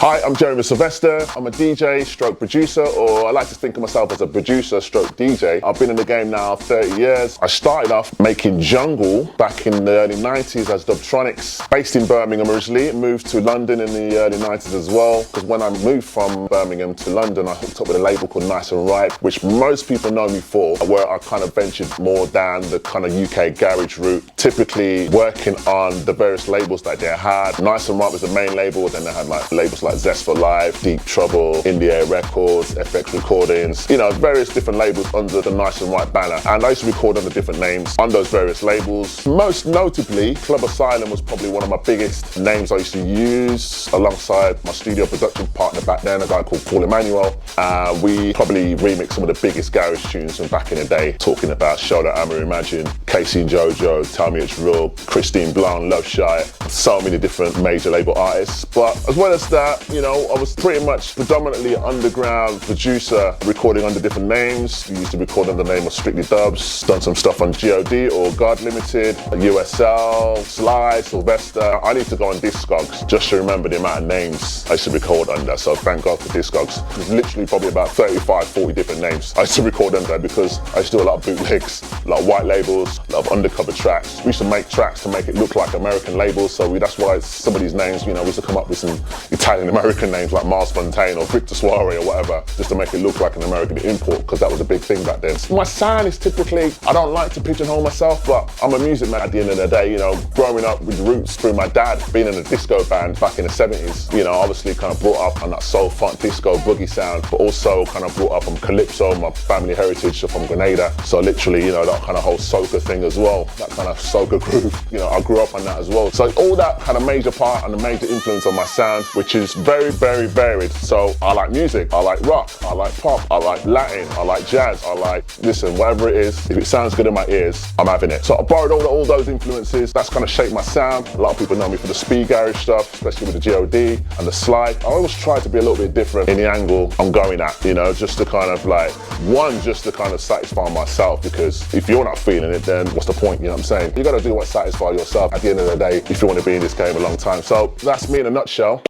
Hi, I'm Sylvester. I'm a DJ stroke producer, or I like to think of myself as a producer stroke DJ. I've been in the game now 30 years. I started off making jungle back in the early 90s as Dubtronics, based in Birmingham originally. Moved to London in the early 90s as well, because when I moved from Birmingham to London, I hooked up with a label called Nice and Right, which most people know me for, where I kind of ventured more down the kind of UK garage route, typically working on the various labels that they had. Nice and Right was the main label, then they had like labels like Zest for Life, Deep Trouble, Indie Records, FX Recordings, you know, various different labels under the Nice and Right banner. And I used to record under different names on those various labels. Most notably, Club Asylum was probably one of my biggest names I used to use, alongside my studio production partner back then, a guy called Paul Emmanuel. We probably remixed some of the biggest garage tunes from back in the day, talking about Show That Hammer Imagine, Casey and Jojo, Tell Me It's Real, Christine Blanc, Love Shy, so many different major label artists. But as well as that, you know, I was pretty much predominantly an underground producer, recording under different names. We used to record under the name of Strictly Dubs, done some stuff on God or God Limited, USL, Sly, Sylvester. I need to go on Discogs just to remember the amount of names I used to record under, so thank God for Discogs. There's literally probably about 35, 40 different names I used to record under, because I used to do a lot of bootlegs, a lot of white labels, a lot of undercover tracks. We used to make tracks to make it look like American labels, so that's why some of these names, you know, we used to come up with some Italian-American names like Mars Fontaine or Victor Soare or whatever, just to make it look like an American import, because that was a big thing back then. My sound is typically, I don't like to pigeonhole myself, but I'm a music man at the end of the day, you know, growing up with roots through my dad being in a disco band back in the 70s, you know, obviously kind of brought up on that soul, funk, disco, boogie sound, but also kind of brought up on Calypso, my family heritage from Grenada. So literally, you know, that kind of whole soca thing as well, that kind of soca groove, you know, I grew up on that as well. So all that kind of major part and a major influence on my sound, which is very, very varied. So I like music, I like rock, I like pop, I like Latin, I like jazz, I like, listen, whatever it is, if it sounds good in my ears, I'm having it. So I borrowed all those influences, that's kind of shaped my sound. A lot of people know me for the speed garage stuff, especially with the God and the slide. I always try to be a little bit different in the angle I'm going at, you know, just to kind of like, just to kind of satisfy myself, because if you're not feeling it, then what's the point, you know what I'm saying? You gotta do what satisfies yourself at the end of the day if you want to be in this game a long time. So that's me in a nutshell.